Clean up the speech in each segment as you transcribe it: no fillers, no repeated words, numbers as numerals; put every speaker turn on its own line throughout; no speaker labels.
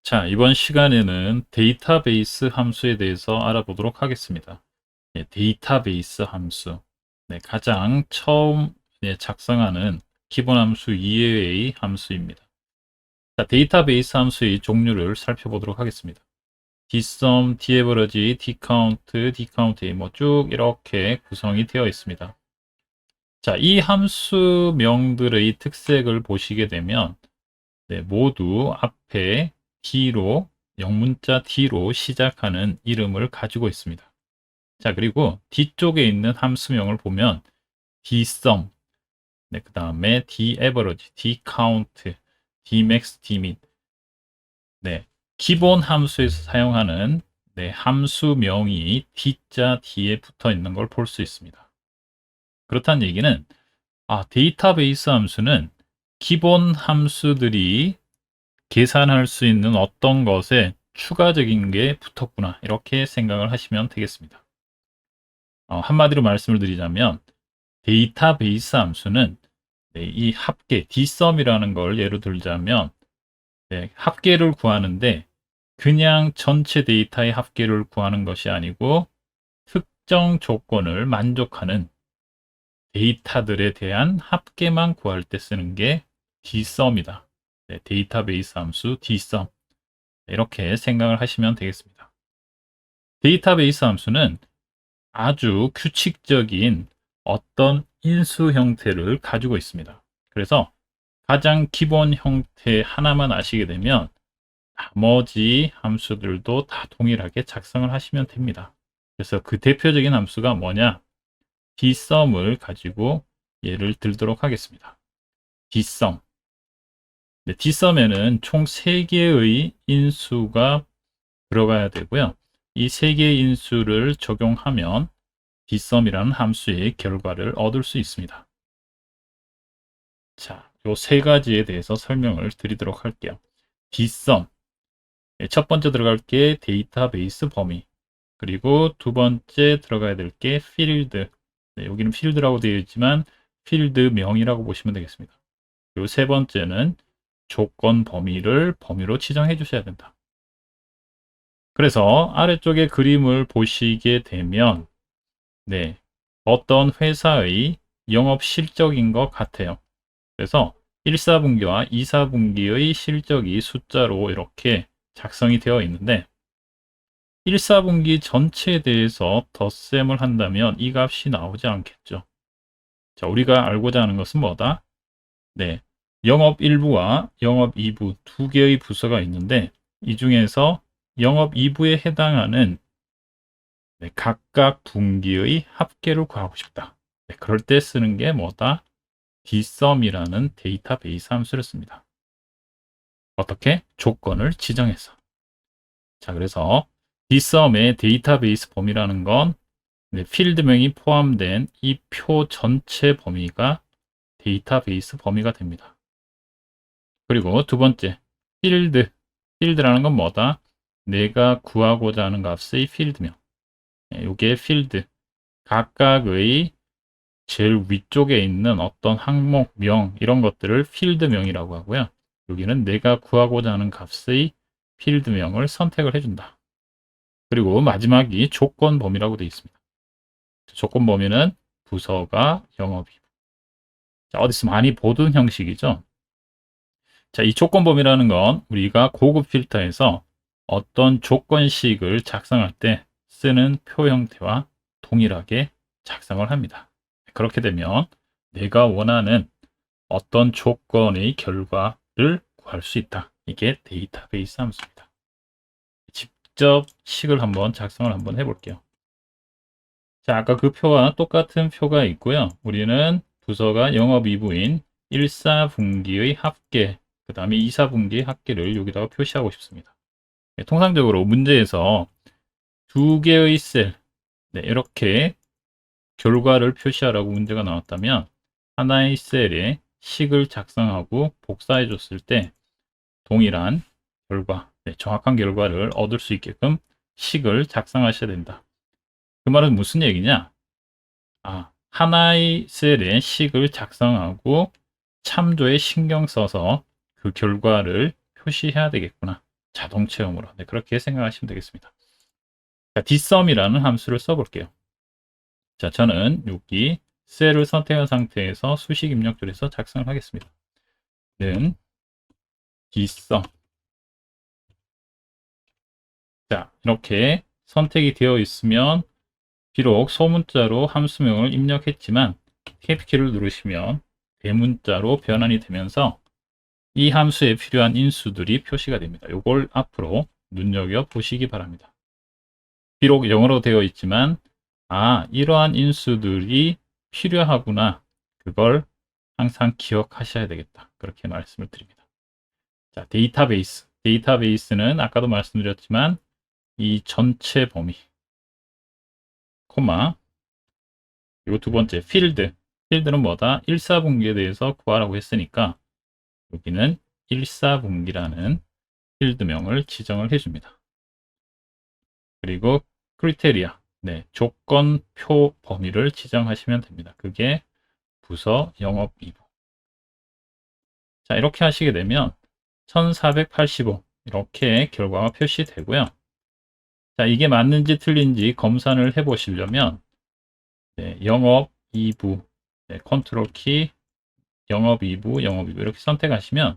자, 이번 시간에는 데이터베이스 함수에 대해서 알아보도록 하겠습니다. 데이터베이스 함수. 가장 처음 작성하는 기본 함수 이외의 함수입니다. 자, 데이터베이스 함수의 종류를 살펴보도록 하겠습니다. dsum, daverage, dcount, dcount 쭉 이렇게 구성이 되어 있습니다. 자, 이 함수명들의 특색을 보시게 되면 모두 앞에 D로 영문자 D로 시작하는 이름을 가지고 있습니다. 자, 그리고 뒤쪽에 있는 함수명을 보면 dsum, 그 다음에 daverage, dcount, dmax, dmin. 기본 함수에서 사용하는 함수명이 D자 뒤에 붙어 있는 걸 볼 수 있습니다. 그렇다는 얘기는 데이터베이스 함수는 기본 함수들이 계산할 수 있는 어떤 것에 추가적인 게 붙었구나, 이렇게 생각을 하시면 되겠습니다. 한마디로 말씀을 드리자면 데이터베이스 함수는 이 합계 dsum이라는 걸 예로 들자면 합계를 구하는데 그냥 전체 데이터의 합계를 구하는 것이 아니고 특정 조건을 만족하는 데이터들에 대한 합계만 구할 때 쓰는 게 dsum이다. 데이터베이스 함수 dsum, 이렇게 생각을 하시면 되겠습니다. 데이터베이스 함수는 아주 규칙적인 어떤 인수 형태를 가지고 있습니다. 그래서 가장 기본 형태 하나만 아시게 되면 나머지 함수들도 다 동일하게 작성을 하시면 됩니다. 그래서 그 대표적인 함수가 뭐냐? dsum을 가지고 예를 들도록 하겠습니다. dsum. dsum에는 총 3개의 인수가 들어가야 되고요. 이 3개의 인수를 적용하면 dsum이라는 함수의 결과를 얻을 수 있습니다. 자, 요 3가지에 대해서 설명을 드리도록 할게요. dsum. 첫 번째 들어갈 게 데이터베이스 범위. 그리고 두 번째 들어가야 될 게 필드. 여기는 필드라고 되어 있지만 필드명이라고 보시면 되겠습니다. 그리고 세 번째는 조건 범위를 범위로 지정해 주셔야 된다. 그래서 아래쪽에 그림을 보시게 되면 어떤 회사의 영업 실적인 것 같아요. 그래서 1사분기와 2사분기의 실적이 숫자로 이렇게 작성이 되어 있는데 1사분기 전체에 대해서 덧셈을 한다면 이 값이 나오지 않겠죠. 자, 우리가 알고자 하는 것은 뭐다? 영업 1부와 영업 2부 두 개의 부서가 있는데 이 중에서 영업 2부에 해당하는 각각 분기의 합계를 구하고 싶다. 그럴 때 쓰는 게 뭐다? dsum이라는 데이터베이스 함수를 씁니다. 어떻게? 조건을 지정해서. 자, 그래서 dsum의 데이터베이스 범위라는 건 필드명이 포함된 이 표 전체 범위가 데이터베이스 범위가 됩니다. 그리고 두 번째, 필드. 필드라는 건 뭐다? 내가 구하고자 하는 값의 필드명. 이게 필드. 각각의 제일 위쪽에 있는 어떤 항목명, 이런 것들을 필드명이라고 하고요. 여기는 내가 구하고자 하는 값의 필드명을 선택을 해준다. 그리고 마지막이 조건 범위라고 되어 있습니다. 조건 범위는 부서가 영업이고. 자, 어디서 많이 보던 형식이죠. 자, 이 조건 범위라는 건 우리가 고급 필터에서 어떤 조건식을 작성할 때 쓰는 표 형태와 동일하게 작성을 합니다. 그렇게 되면 내가 원하는 어떤 조건의 결과를 구할 수 있다. 이게 데이터베이스 함수입니다. 직접 식을 한번 작성을 한번 해볼게요. 자, 아까 그 표와 똑같은 표가 있고요. 우리는 부서가 영업 2부인 1사분기의 합계, 그 다음에 2사분기의 합계를 여기다가 표시하고 싶습니다. 통상적으로 문제에서 두 개의 셀, 이렇게 결과를 표시하라고 문제가 나왔다면 하나의 셀에 식을 작성하고 복사해 줬을 때 동일한 결과, 정확한 결과를 얻을 수 있게끔 식을 작성하셔야 된다. 그 말은 무슨 얘기냐? 하나의 셀에 식을 작성하고 참조에 신경 써서 그 결과를 표시해야 되겠구나. 자동 체험으로. 네, 그렇게 생각하시면 되겠습니다. 자, dsum이라는 함수를 써볼게요. 자, 저는 여기 셀을 선택한 상태에서 수식 입력을 해서 작성을 하겠습니다. 는 dsum. 자, 이렇게 선택이 되어 있으면 비록 소문자로 함수명을 입력했지만 탭 키를 누르시면 대문자로 변환이 되면서 이 함수에 필요한 인수들이 표시가 됩니다. 이걸 앞으로 눈여겨 보시기 바랍니다. 비록 영어로 되어 있지만 이러한 인수들이 필요하구나. 그걸 항상 기억하셔야 되겠다. 그렇게 말씀을 드립니다. 자, 데이터베이스. 데이터베이스는 아까도 말씀드렸지만 이 전체 범위, 코마, 그리고 두 번째 필드. 필드는 뭐다? 1사분기에 대해서 구하라고 했으니까 여기는 1사분기라는 필드명을 지정을 해줍니다. 그리고 크리테리아, 네, 조건표 범위를 지정하시면 됩니다. 그게 부서 영업 2부. 자, 이렇게 하시게 되면 1485 이렇게 결과가 표시되고요. 자, 이게 맞는지 틀린지 검사를 해 보시려면 네, 영업 2부, 네, 컨트롤 키 영업 2부, 영업 2부 이렇게 선택하시면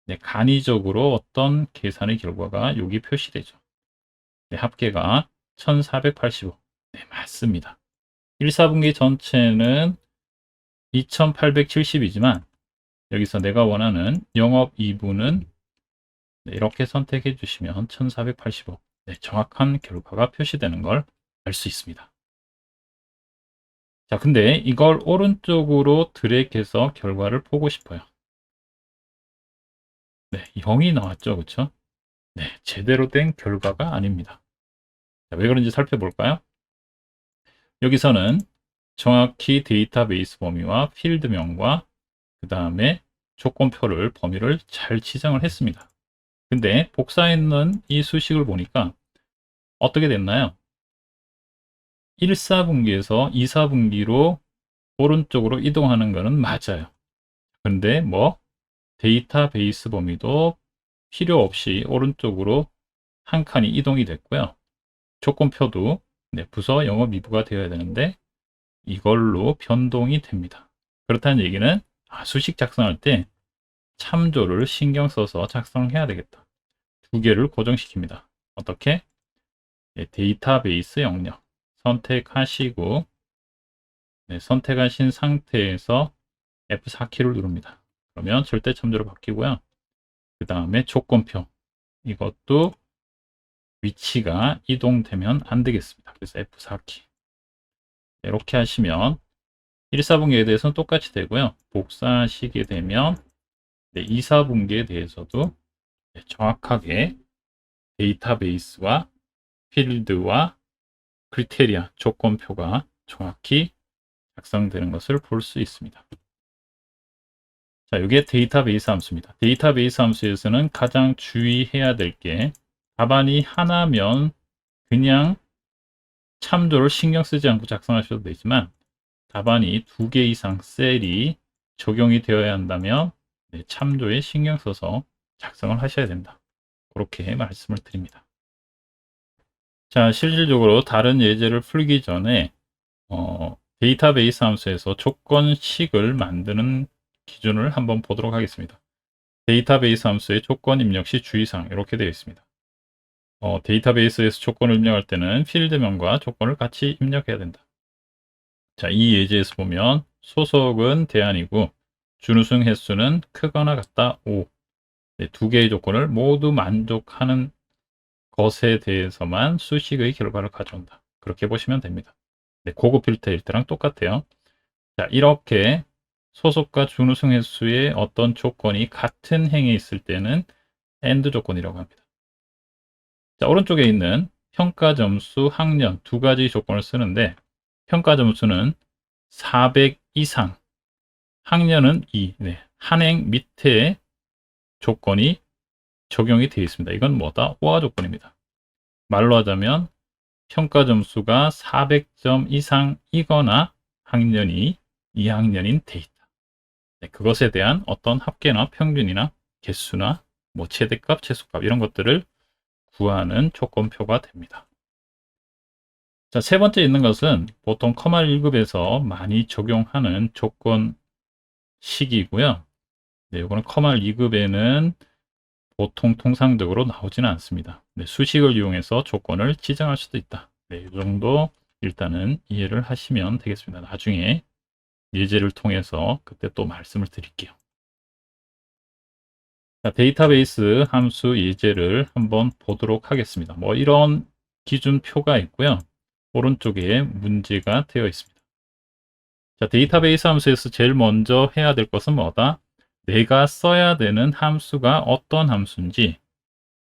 네, 간이적으로 어떤 계산의 결과가 여기 표시되죠. 네, 합계가 1485. 네, 맞습니다. 1사분기 전체는 2870이지만 여기서 내가 원하는 영업 2부는 네, 이렇게 선택해 주시면 1485. 네, 정확한 결과가 표시되는 걸 알 수 있습니다. 자, 근데 이걸 오른쪽으로 드래그해서 결과를 보고 싶어요. 네, 0이 나왔죠, 그렇죠? 네, 제대로 된 결과가 아닙니다. 자, 왜 그런지 살펴볼까요? 여기서는 정확히 데이터베이스 범위와 필드명과 그 다음에 조건표를 범위를 잘 지정을 했습니다. 근데 복사했는 이 수식을 보니까 어떻게 됐나요? 1사분기에서 2사분기로 오른쪽으로 이동하는 것은 맞아요. 근데 뭐 데이터베이스 범위도 필요 없이 오른쪽으로 한 칸이 이동이 됐고요. 조건표도 네, 부서 영업 2부가 되어야 되는데 이걸로 변동이 됩니다. 그렇다는 얘기는 수식 작성할 때 참조를 신경 써서 작성해야 되겠다. 두 개를 고정시킵니다. 어떻게? 네, 데이터베이스 영역 선택하시고 네, 선택하신 상태에서 F4키를 누릅니다. 그러면 절대 참조로 바뀌고요. 그 다음에 조건표 이것도 위치가 이동되면 안 되겠습니다. 그래서 F4키 이렇게 하시면 1사분기에 대해서는 똑같이 되고요. 복사하시게 되면 2사분기에 대해서도 정확하게 데이터베이스와 필드와 크리테리아 조건표가 정확히 작성되는 것을 볼 수 있습니다. 자, 이게 데이터베이스 함수입니다. 데이터베이스 함수에서는 가장 주의해야 될 게 답안이 하나면 그냥 참조를 신경 쓰지 않고 작성하셔도 되지만 답안이 2개 이상 셀이 적용이 되어야 한다면 참조에 신경 써서 작성을 하셔야 된다. 그렇게 말씀을 드립니다. 자, 실질적으로 다른 예제를 풀기 전에 데이터베이스 함수에서 조건식을 만드는 기준을 한번 보도록 하겠습니다. 데이터베이스 함수의 조건 입력 시 주의사항 이렇게 되어 있습니다. 데이터베이스에서 조건을 입력할 때는 필드명과 조건을 같이 입력해야 된다. 자, 이 예제에서 보면 소속은 대안이고 준우승 횟수는 크거나 같다 5. 네, 두 개의 조건을 모두 만족하는 것에 대해서만 수식의 결과를 가져온다. 그렇게 보시면 됩니다. 네, 고급 필터일 때랑 똑같아요. 자, 이렇게 소속과 준우승 횟수의 어떤 조건이 같은 행에 있을 때는 AND 조건이라고 합니다. 자, 오른쪽에 있는 평가 점수, 학년 두 가지 조건을 쓰는데 평가 점수는 400 이상, 학년은 2. 네, 한행 밑에 조건이 적용이 되어 있습니다. 이건 뭐다? 호화 조건입니다. 말로 하자면 평가 점수가 400점 이상이거나 학년이 2학년인 데이터. 네, 그것에 대한 어떤 합계나 평균이나 개수나 뭐 최대값, 최소값 이런 것들을 구하는 조건표가 됩니다. 자, 세 번째 있는 것은 보통 커말 1급에서 많이 적용하는 조건식이고요. 네, 이거는 커말 2급에는 보통 통상적으로 나오지는 않습니다. 네, 수식을 이용해서 조건을 지정할 수도 있다. 네, 이 정도 일단은 이해를 하시면 되겠습니다. 나중에 예제를 통해서 그때 또 말씀을 드릴게요. 자, 데이터베이스 함수 예제를 한번 보도록 하겠습니다. 뭐 이런 기준표가 있고요. 오른쪽에 문제가 되어 있습니다. 자, 데이터베이스 함수에서 제일 먼저 해야 될 것은 뭐다? 내가 써야 되는 함수가 어떤 함수인지,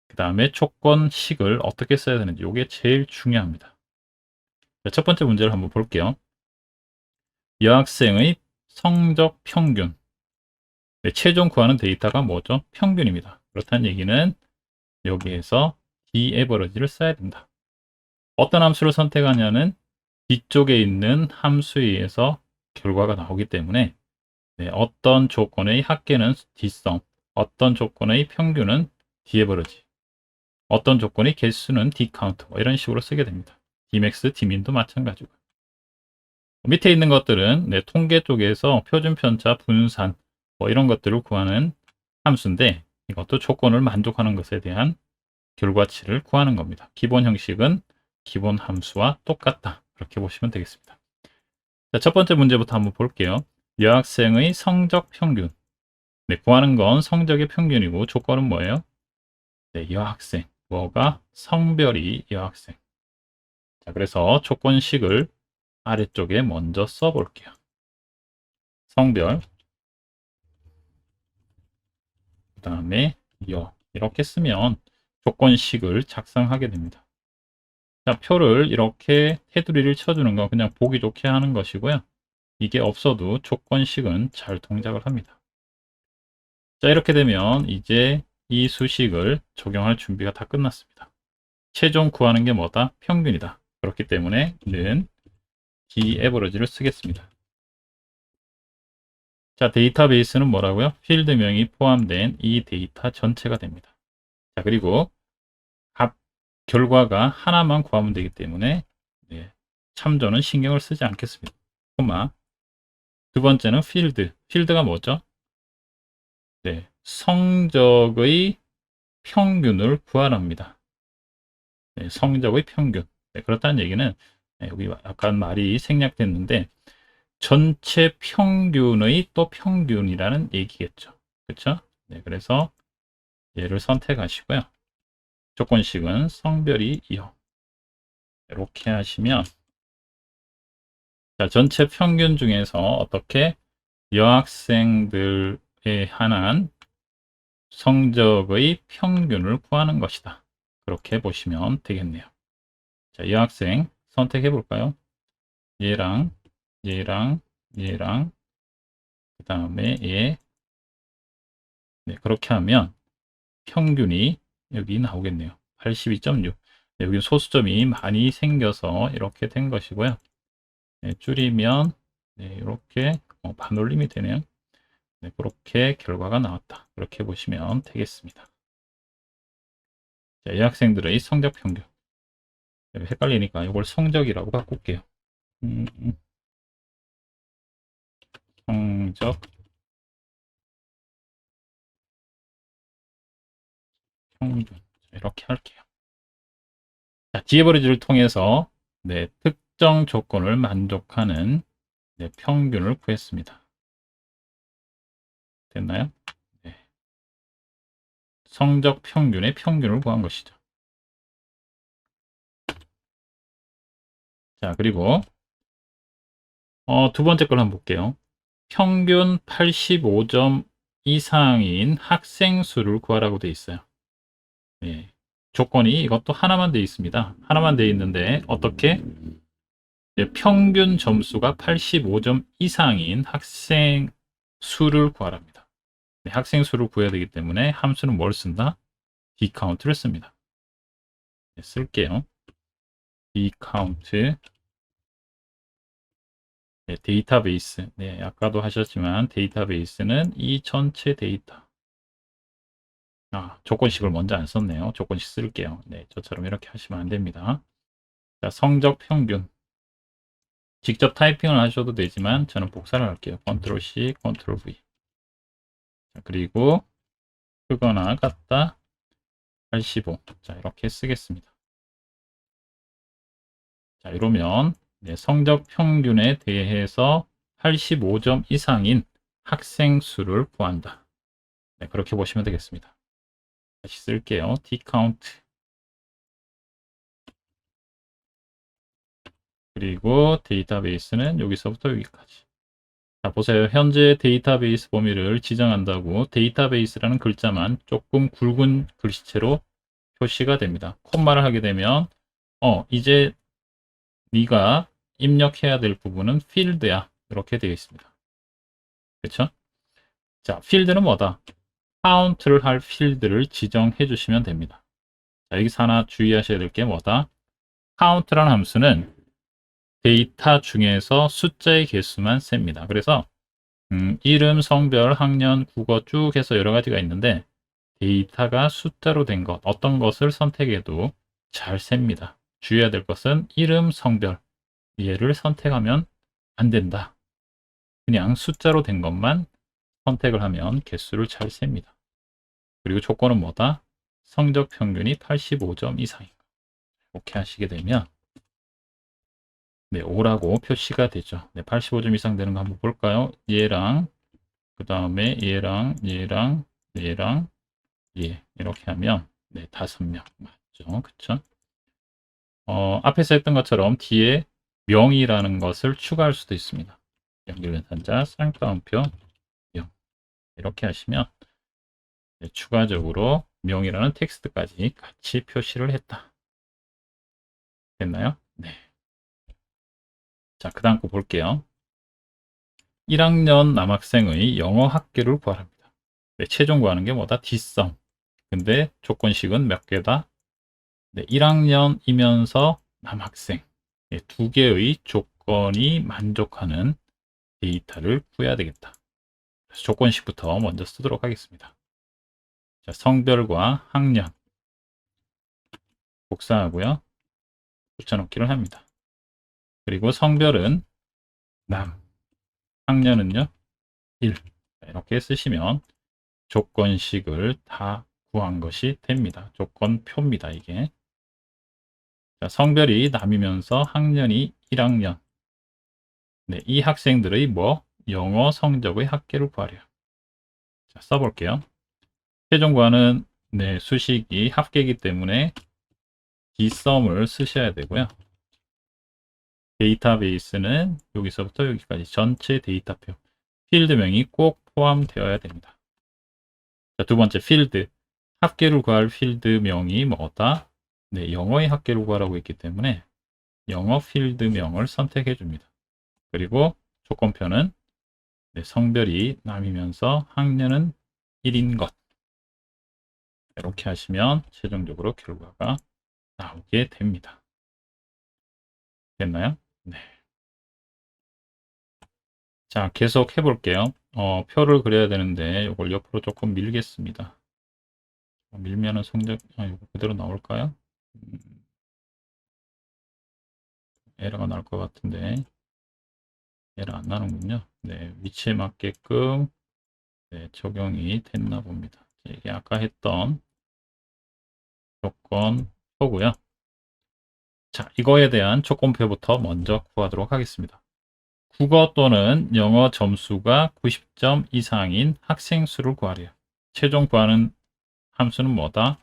그 다음에 조건식을 어떻게 써야 되는지, 이게 제일 중요합니다. 자, 첫 번째 문제를 한번 볼게요. 여학생의 성적 평균. 네, 최종 구하는 데이터가 뭐죠? 평균입니다. 그렇다는 얘기는 여기에서 dAverage를 써야 된다. 어떤 함수를 선택하냐는 뒤쪽에 있는 함수에 의해서 결과가 나오기 때문에 네, 어떤 조건의 합계는 dSum, 어떤 조건의 평균은 dAverage, 어떤 조건의 개수는 dCount, 뭐 이런 식으로 쓰게 됩니다. dmax, dmin도 마찬가지고. 밑에 있는 것들은 네, 통계 쪽에서 표준 편차, 분산 뭐 이런 것들을 구하는 함수인데 이것도 조건을 만족하는 것에 대한 결과치를 구하는 겁니다. 기본 형식은 기본 함수와 똑같다. 그렇게 보시면 되겠습니다. 자, 첫 번째 문제부터 한번 볼게요. 여학생의 성적 평균. 네, 구하는 건 성적의 평균이고 조건은 뭐예요? 네, 여학생. 뭐가? 성별이 여학생. 자, 그래서 조건식을 아래쪽에 먼저 써볼게요. 성별, 그 다음에 여. 이렇게 쓰면 조건식을 작성하게 됩니다. 자, 표를 이렇게 테두리를 쳐주는 건 그냥 보기 좋게 하는 것이고요. 이게 없어도 조건식은 잘 동작을 합니다. 자, 이렇게 되면 이제 이 수식을 적용할 준비가 다 끝났습니다. 최종 구하는 게 뭐다? 평균이다. 그렇기 때문에 는 dAverage를 쓰겠습니다. 자, 데이터베이스는 뭐라고요? 필드명이 포함된 이 데이터 전체가 됩니다. 자, 그리고 값 결과가 하나만 구하면 되기 때문에 네, 참조는 신경을 쓰지 않겠습니다. 콤마. 두 번째는 필드. 필드가 뭐죠? 네, 성적의 평균을 구하랍니다. 네, 성적의 평균. 네, 그렇다는 얘기는 네, 여기 약간 말이 생략됐는데 전체 평균의 또 평균이라는 얘기겠죠. 그렇죠? 네, 그래서 얘를 선택하시고요. 조건식은 성별이 이요. 이렇게 하시면 자, 전체 평균 중에서 어떻게 여학생들에 한한 성적의 평균을 구하는 것이다. 그렇게 보시면 되겠네요. 자, 여학생 선택해 볼까요? 얘랑 얘랑 얘랑 그 다음에 얘. 네, 그렇게 하면 평균이 여기 나오겠네요. 82.6. 네, 여기 소수점이 많이 생겨서 이렇게 된 것이고요. 네, 줄이면 네, 이렇게 반올림이 되네요. 네, 그렇게 결과가 나왔다. 그렇게 보시면 되겠습니다. 자, 이 학생들의 성적 평균. 헷갈리니까 이걸 성적이라고 바꿀게요. 음, 성적 평균. 자, 이렇게 할게요. 자, dAverage를 통해서 네, 특정 조건을 만족하는 네, 평균을 구했습니다. 됐나요? 네. 성적 평균의 평균을 구한 것이죠. 자, 그리고 두 번째 걸 한번 볼게요. 평균 85점 이상인 학생 수를 구하라고 되어 있어요. 네. 조건이 이것도 하나만 되어 있습니다. 하나만 되어 있는데 어떻게? 평균 점수가 85점 이상인 학생 수를 구하랍니다. 네, 학생 수를 구해야 되기 때문에 함수는 뭘 쓴다? dCount를 씁니다. 네, 쓸게요. dCount 네, 데이터베이스. 네, 아까도 하셨지만 데이터베이스는 이 전체 데이터. 조건식을 먼저 안 썼네요. 조건식 쓸게요. 네, 저처럼 이렇게 하시면 안 됩니다. 자, 성적 평균. 직접 타이핑을 하셔도 되지만 저는 복사를 할게요. 컨트롤 C, 컨트롤 V. 자, 그리고 크거나 같다 85. 자, 이렇게 쓰겠습니다. 자, 이러면 네, 성적 평균에 대해서 85점 이상인 학생 수를 구한다. 네, 그렇게 보시면 되겠습니다. 다시 쓸게요. tcount. 그리고 데이터베이스는 여기서부터 여기까지. 자, 보세요. 현재 데이터베이스 범위를 지정한다고 데이터베이스라는 글자만 조금 굵은 글씨체로 표시가 됩니다. 콤마를 하게 되면 이제 네가 입력해야 될 부분은 필드야. 이렇게 되어 있습니다. 그렇죠? 자, 필드는 뭐다? 카운트를 할 필드를 지정해 주시면 됩니다. 자, 여기서 하나 주의하셔야 될 게 뭐다? 카운트라는 함수는 데이터 중에서 숫자의 개수만 셉니다. 그래서 이름, 성별, 학년, 국어 쭉 해서 여러 가지가 있는데 데이터가 숫자로 된 것, 어떤 것을 선택해도 잘 셉니다. 주의해야 될 것은 이름, 성별, 얘를 선택하면 안 된다. 그냥 숫자로 된 것만 선택을 하면 개수를 잘 셉니다. 그리고 조건은 뭐다? 성적 평균이 85점 이상인 거. 이렇게 하시게 되면 네, 5라고 표시가 되죠. 네, 85점 이상 되는 거 한번 볼까요? 얘랑 그 다음에 얘랑 얘 이렇게 하면 네, 5명 맞죠? 그쵸? 앞에서 했던 것처럼 뒤에 명이라는 것을 추가할 수도 있습니다. 연결연산자 쌍따옴표 명 이렇게 하시면 네, 추가적으로 명이라는 텍스트까지 같이 표시를 했다. 됐나요? 네. 자, 그 다음 거 볼게요. 1학년 남학생의 영어 학계를 구하랍니다. 네, 최종 구하는 게 뭐다? D성. 근데 조건식은 몇 개다? 네, 1학년이면서 남학생. 네, 두 개의 조건이 만족하는 데이터를 구해야 되겠다. 그래서 조건식부터 먼저 쓰도록 하겠습니다. 자, 성별과 학년 복사하고요. 붙여넣기를 합니다. 그리고 성별은 남, 학년은요 1. 이렇게 쓰시면 조건식을 다 구한 것이 됩니다. 조건표입니다. 이게. 자, 성별이 남이면서 학년이 1학년. 네, 이 학생들의 영어 성적의 합계를 구하래요. 자, 써볼게요. 최종 구하는 네, 수식이 합계이기 때문에 dsum을 쓰셔야 되고요. 데이터베이스는 여기서부터 여기까지 전체 데이터표. 필드명이 꼭 포함되어야 됩니다. 자, 두 번째 필드. 합계를 구할 필드명이 뭐다? 네, 영어의 합계를 구하라고 했기 때문에 영어 필드명을 선택해 줍니다. 그리고 조건표는 네, 성별이 남이면서 학년은 1인 것. 이렇게 하시면 최종적으로 결과가 나오게 됩니다. 됐나요? 네. 자, 계속 해볼게요. 표를 그려야 되는데 이걸 옆으로 조금 밀겠습니다. 밀면은 성적, 이거 그대로 나올까요? 에러가 날 것 같은데 에러 안 나는군요. 네, 위치에 맞게끔 네, 적용이 됐나 봅니다. 이게 아까 했던 조건표고요. 자, 이거에 대한 조건표부터 먼저 구하도록 하겠습니다. 국어 또는 영어 점수가 90점 이상인 학생 수를 구하래요. 최종 구하는 함수는 뭐다?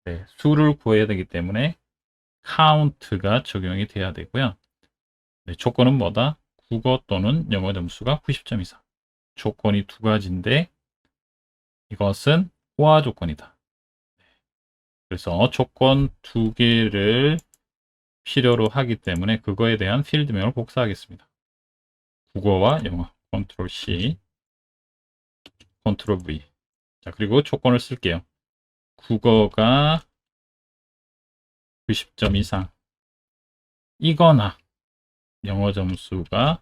네, 수를 구해야 되기 때문에 count가 적용이 돼야 되고요. 네, 조건은 뭐다? 국어 또는 영어 점수가 90점 이상. 조건이 두 가지인데 이것은 호화 조건이다. 그래서 조건 두 개를 필요로 하기 때문에 그거에 대한 필드명을 복사하겠습니다. 국어와 영어, 컨트롤 C, 컨트롤 V. 자, 그리고 조건을 쓸게요. 국어가 90점 이상 이거나 영어 점수가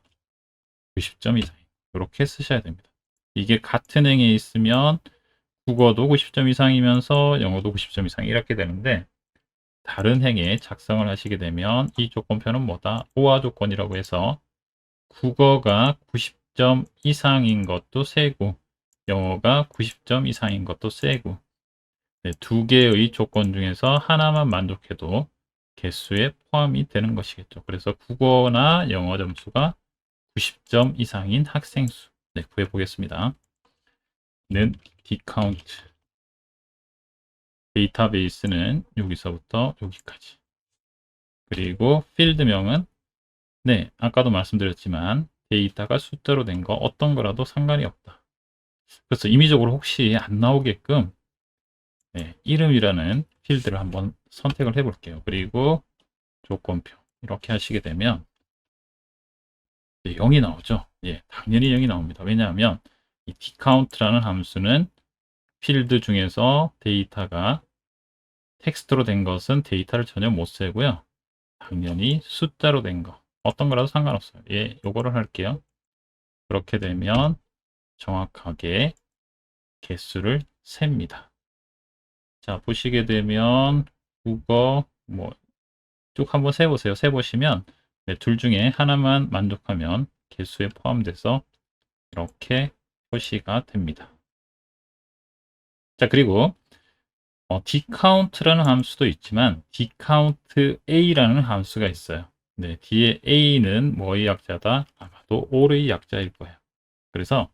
90점 이상 이렇게 쓰셔야 됩니다. 이게 같은 행에 있으면 국어도 90점 이상이면서 영어도 90점 이상 이렇게 되는데, 다른 행에 작성을 하시게 되면 이 조건표는 뭐다? 오화 조건이라고 해서 국어가 90점 이상인 것도 세고 영어가 90점 이상인 것도 세고, 네, 두 개의 조건 중에서 하나만 만족해도 개수에 포함이 되는 것이겠죠. 그래서 국어나 영어 점수가 90점 이상인 학생 수, 네, 구해 보겠습니다. 는 dcount 데이터베이스는 여기서부터 여기까지, 그리고 필드명은 네, 아까도 말씀드렸지만 데이터가 숫자로 된 거 어떤 거라도 상관이 없다. 그래서 임의적으로 혹시 안 나오게끔 네, 이름이라는 필드를 한번 선택을 해 볼게요. 그리고 조건표 이렇게 하시게 되면 0이 나오죠. 예, 당연히 0이 나옵니다. 왜냐하면 이 dcount라는 함수는 필드 중에서 데이터가 텍스트로 된 것은 데이터를 전혀 못 세고요. 당연히 숫자로 된 거 어떤 거라도 상관없어요. 예, 요거를 할게요. 그렇게 되면 정확하게 개수를 셉니다. 자, 보시게 되면 국어 뭐 쭉 한번 세보세요. 세보시면 네, 둘 중에 하나만 만족하면 개수에 포함돼서 이렇게 표시가 됩니다. 자, 그리고 dcount라는 함수도 있지만 dcountA라는 함수가 있어요. 네, 뒤에 A는 뭐의 약자다? 아마도 all의 약자일 거예요. 그래서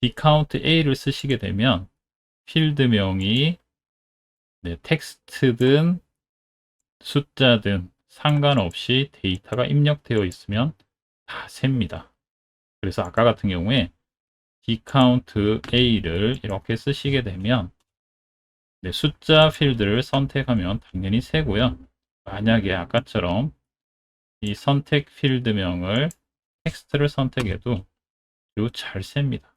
dcountA를 쓰시게 되면 필드명이 네, 텍스트든 숫자든 상관없이 데이터가 입력되어 있으면 다 셉니다. 그래서 아까 같은 경우에 dcountA를 이렇게 쓰시게 되면 네, 숫자 필드를 선택하면 당연히 세고요. 만약에 아까처럼 이 선택 필드명을 텍스트를 선택해도 잘 셉니다.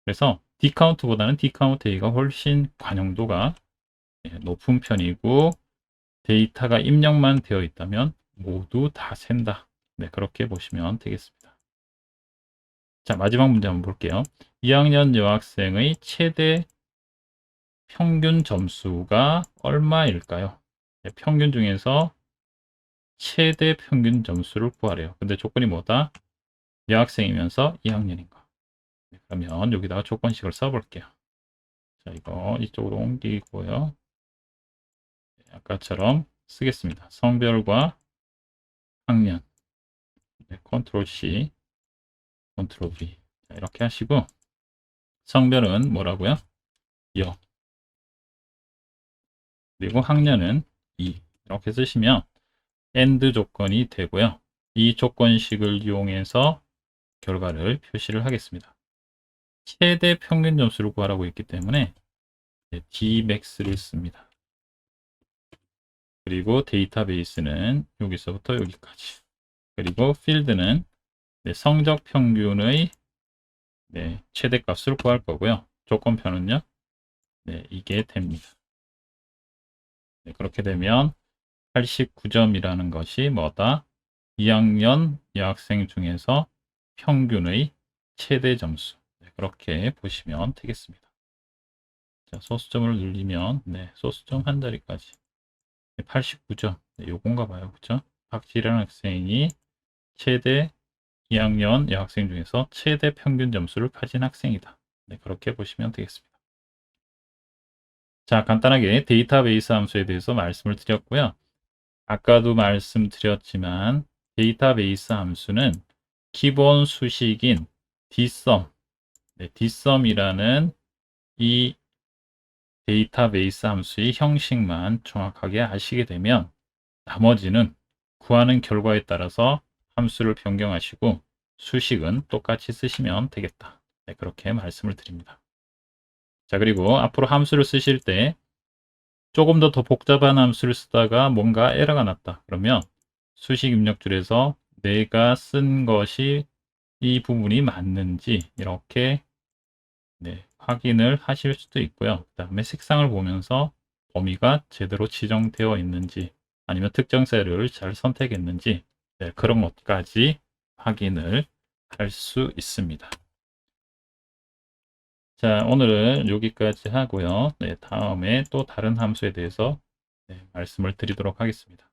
그래서 dcount보다는 dcountA가 훨씬 관용도가 높은 편이고, 데이터가 입력만 되어 있다면 모두 다 샌다. 네, 그렇게 보시면 되겠습니다. 자, 마지막 문제 한번 볼게요. 2학년 여학생의 최대 평균 점수가 얼마일까요? 네, 평균 중에서 최대 평균 점수를 구하래요. 근데 조건이 뭐다? 여학생이면서 2학년인 거. 네, 그러면 여기다가 조건식을 써볼게요. 자, 이거 이쪽으로 옮기고요. 네, 아까처럼 쓰겠습니다. 성별과 학년. 네, 컨트롤 C, 컨트롤 V. 자, 이렇게 하시고, 성별은 뭐라고요? 여. 그리고 학년은 2. 이렇게 쓰시면 AND 조건이 되고요. 이 조건식을 이용해서 결과를 표시를 하겠습니다. 최대 평균 점수를 구하라고 했기 때문에 dmax를 씁니다. 그리고 데이터베이스는 여기서부터 여기까지. 그리고 필드는 성적 평균의 최대값을 구할 거고요. 조건표는요. 이게 됩니다. 그렇게 되면 89점이라는 것이 뭐다? 2학년 여학생 중에서 평균의 최대 점수. 그렇게 보시면 되겠습니다. 자, 소수점을 눌리면 소수점 한 자리까지 89점. 요건가 봐요. 그죠? 박지란 학생이 최대 2학년 여학생 중에서 최대 평균 점수를 가진 학생이다. 그렇게 보시면 되겠습니다. 자, 간단하게 데이터베이스 함수에 대해서 말씀을 드렸고요. 아까도 말씀드렸지만 데이터베이스 함수는 기본 수식인 dsum, dsum이라는 이 데이터베이스 함수의 형식만 정확하게 아시게 되면 나머지는 구하는 결과에 따라서 함수를 변경하시고 수식은 똑같이 쓰시면 되겠다. 그렇게 말씀을 드립니다. 자, 그리고 앞으로 함수를 쓰실 때 조금 더 복잡한 함수를 쓰다가 뭔가 에러가 났다. 그러면 수식 입력줄에서 내가 쓴 것이 이 부분이 맞는지 이렇게 확인을 하실 수도 있고요. 그 다음에 색상을 보면서 범위가 제대로 지정되어 있는지 아니면 특정 셀을 잘 선택했는지 그런 것까지 확인을 할 수 있습니다. 자, 오늘은 여기까지 하고요. 네, 다음에 또 다른 함수에 대해서 말씀을 드리도록 하겠습니다.